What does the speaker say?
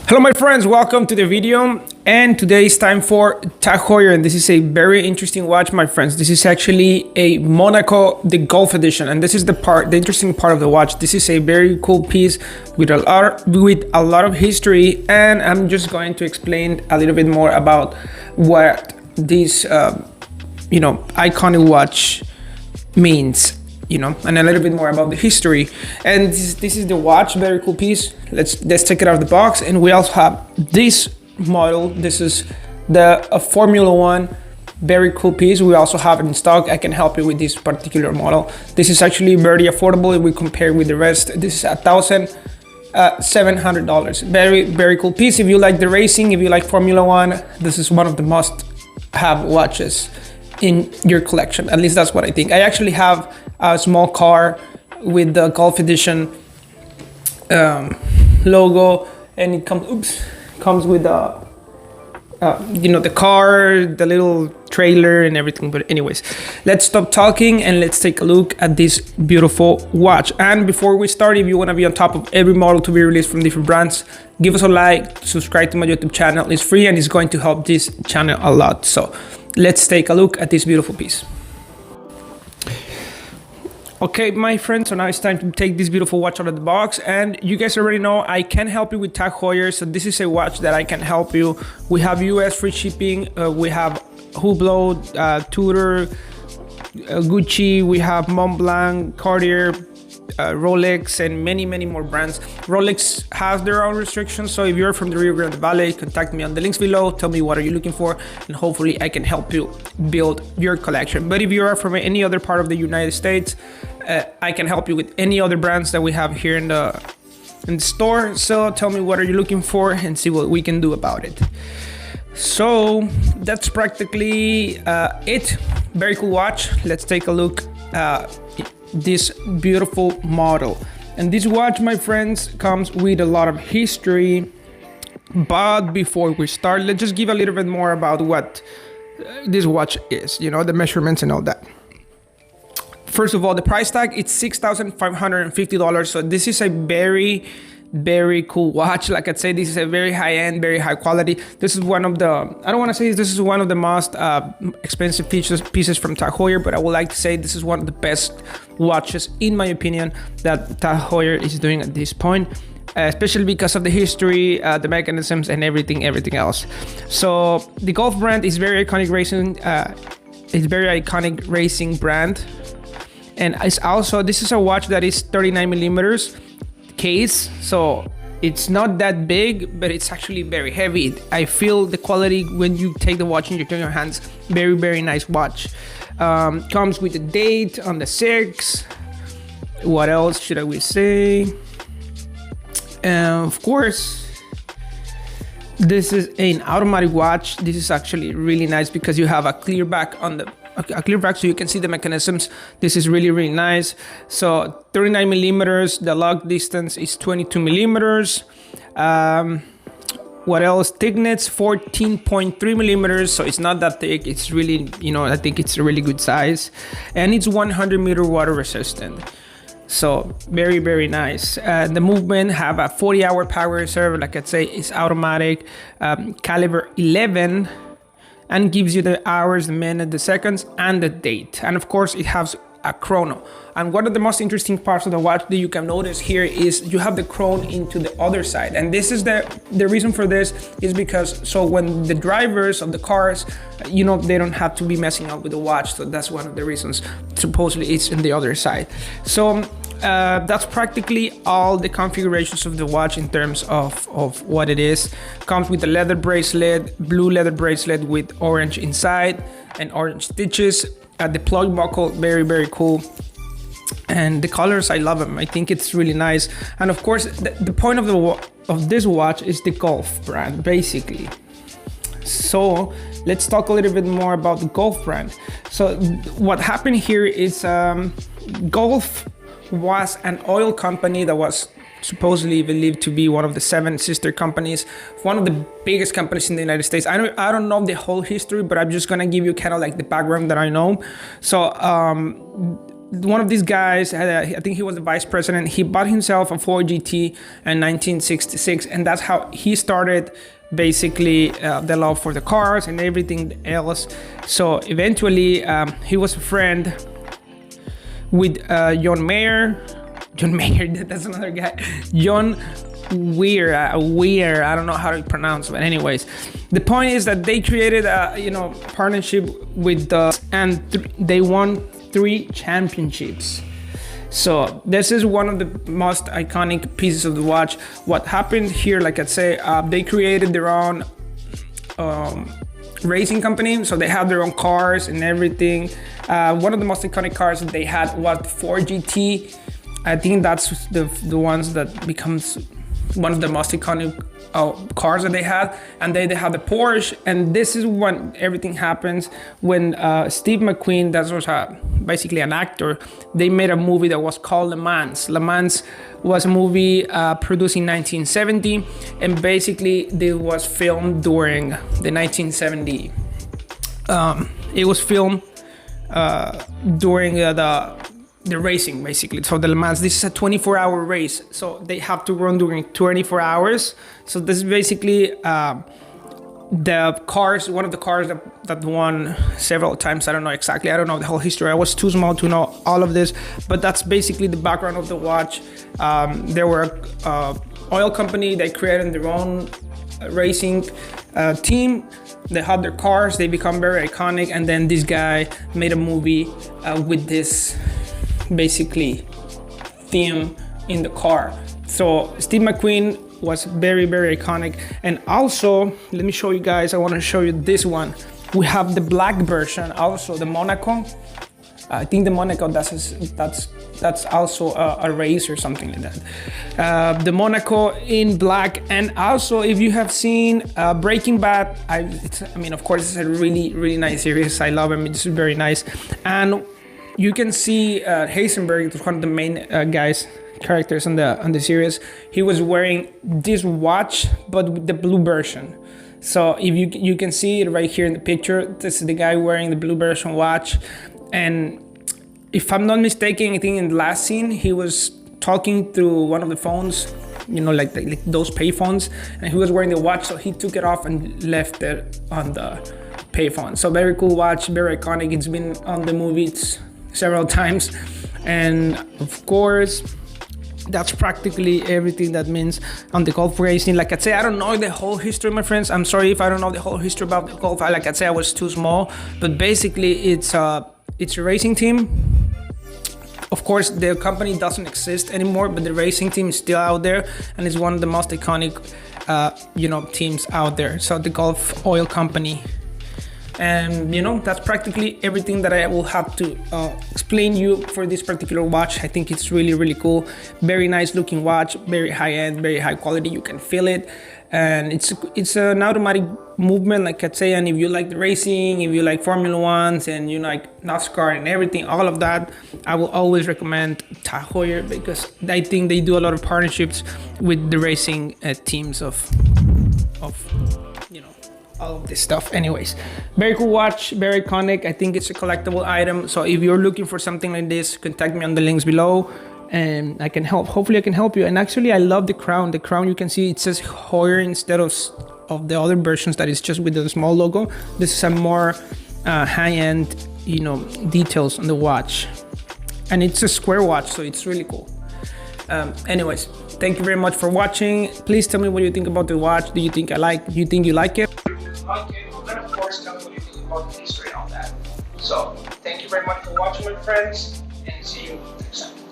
Hello my friends, welcome to the video, and today is time for CAW Heuer, and this is a very interesting watch, my friends. This is actually a Monaco, the Golf edition, and this is the interesting part of the watch. This is a very cool piece with a lot of history, and I'm just going to explain a little bit more about what this iconic watch means, and a little bit more about the history. And this is the watch, very cool piece. Let's take it out of the box. And we also have this model. This is the Formula One, very cool piece. We also have it in stock. I can help you with this particular model. This is actually very affordable if we compare with the rest. This is $1,700. Very cool piece. If you like the racing, if you like Formula One, this is one of the must-have watches in your collection. At least that's what I think. I actually have a small car with the Golf edition logo, and it comes with the the car, the little trailer and everything. But anyways, let's stop talking and let's take a look at this beautiful watch. And before we start, if you want to be on top of every model to be released from different brands, give us a like, subscribe to my YouTube channel. It's free and it's going to help this channel a lot. So let's take a look at this beautiful piece. Okay, my friends, so now it's time to take this beautiful watch out of the box, and you guys already know I can help you with CAW Heuer. So this is a watch that I can help you. We have US free shipping, we have Hublot, Tudor, Gucci, we have Mont Blanc, Cartier, Rolex, and many more brands. Rolex has their own restrictions, so if you're from the Rio Grande Valley, contact me on the links below. Tell me what are you looking for, and hopefully I can help you build your collection. But if you are from any other part of the United States, I can help you with any other brands that we have here in the store. So tell me what are you looking for and see what we can do about it. So that's practically it. Very cool watch. Let's take a look at this beautiful model. And this watch, my friends, comes with a lot of history. But before we start, let's just give a little bit more about what this watch is, the measurements and all that. First of all, the price tag, it's $6,550. So this is a very cool watch. Like I said, this is a very high-end, very high quality. This is one of the, I don't want to say this is one of the most expensive pieces from CAW Heuer, but I would like to say this is one of the best watches, in my opinion, that CAW Heuer is doing at this point. Especially because of the history, the mechanisms, and everything else. So the Golf brand is very iconic racing brand. And it's also, this is a watch that is 39 millimeters case, so it's not that big, but it's actually very heavy. I feel the quality when you take the watch into your hands. Very nice watch. Comes with a date on the 6th. What else should we say? Of course, this is an automatic watch. This is actually really nice because you have a clear back so you can see the mechanisms. This is really nice. So 39 millimeters, the lock distance is 22 millimeters. What else? Thickness 14.3 millimeters, so it's not that thick. It's really, I think it's a really good size, and it's 100-meter water resistant. So very nice. The movement have a 40-hour power reserve. Like I say, it's automatic, caliber 11, and gives you the hours, the minute, the seconds, and the date. And of course, it has a chrono. And one of the most interesting parts of the watch that you can notice here is you have the chrono into the other side. And this is the reason for this is because, so when the drivers of the cars, they don't have to be messing up with the watch. So that's one of the reasons supposedly it's in the other side. So that's practically all the configurations of the watch in terms of what it is. Comes with a leather bracelet, blue leather bracelet with orange inside and orange stitches. The plug buckle, very cool. And the colors, I love them. I think it's really nice. And of course, the point of this watch is the Golf brand, basically. So let's talk a little bit more about the Golf brand. So what happened here is Golf was an oil company that was supposedly believed to be one of the 7 sister companies, one of the biggest companies in the United States. I don't know the whole history, but I'm just gonna give you kind of like the background that I know. So one of these guys, I think he was the vice president, he bought himself a Ford GT in 1966, and that's how he started basically the love for the cars and everything else. So eventually he was a friend with John Mayer, that's another guy, John Heuer, I don't know how to pronounce, but anyways, the point is that they created a partnership with and they won 3 championships. So this is one of the most iconic pieces of the watch. What happened here, like I say, they created their own racing company, so they have their own cars and everything. One of the most iconic cars that they had was the Ford GT. I think that's the ones that becomes one of the most iconic cars that they had. And they have the Porsche, and this is when everything happens. When Steve McQueen, that was basically an actor, they made a movie that was called Le Mans. Le Mans was a movie produced in 1970, and basically it was filmed during the 1970. It was filmed during the racing, basically. So the Le Mans, this is a 24-hour race, so they have to run during 24 hours. So this is basically the cars, one of the cars that won several times. I don't know exactly, I don't know the whole history, I was too small to know all of this, but that's basically the background of the watch. There were oil company, they created their own racing team. They had their cars, they become very iconic, and then this guy made a movie with this basically theme in the car. So Steve McQueen was very, very iconic. And also, let me show you guys, I want to show you this one. We have the black version, also the Monaco. I think the Monaco, that's also a race or something like that. The Monaco in black. And also, if you have seen Breaking Bad, I mean, of course, it's a really, really nice series. I love it. It's very nice. And you can see Heisenberg, one of the main characters on the series. He was wearing this watch, but with the blue version. So if you can see it right here in the picture, this is the guy wearing the blue version watch. And if I'm not mistaken, I think in the last scene, he was talking through one of the phones, like those pay phones, and he was wearing the watch, so he took it off and left it on the pay phone. So very cool watch, very iconic. It's been on the movies several times. And of course, that's practically everything that means on the golf racing. Like I say, I don't know the whole history, my friends. I'm sorry if I don't know the whole history about the golf. Like I say, I was too small, but basically it's a racing team. Of course, the company doesn't exist anymore, but the racing team is still out there, and it's one of the most iconic, teams out there. So the Gulf Oil Company. And that's practically everything that I will have to explain you for this particular watch. I think it's really, really cool. Very nice looking watch, very high end, very high quality. You can feel it, and it's an automatic movement, like I'd say. And if you like the racing, if you like Formula Ones, and you like NASCAR and everything, all of that, I will always recommend TAG Heuer, because I think they do a lot of partnerships with the racing teams of all of this stuff. Anyways, very cool watch, very iconic. I think it's a collectible item. So if you're looking for something like this, contact me on the links below, and I can help. Hopefully I can help you. And actually, I love the crown. The crown, you can see it says Heuer instead of the other versions that is just with the small logo. This is a more high-end, details on the watch, and it's a square watch, so it's really cool. Anyways, thank you very much for watching. Please tell me what you think about the watch. Do you think you like it? Okay, and of course, tell me what you think about the history and all that. So, thank you very much for watching, my friends, and see you next time.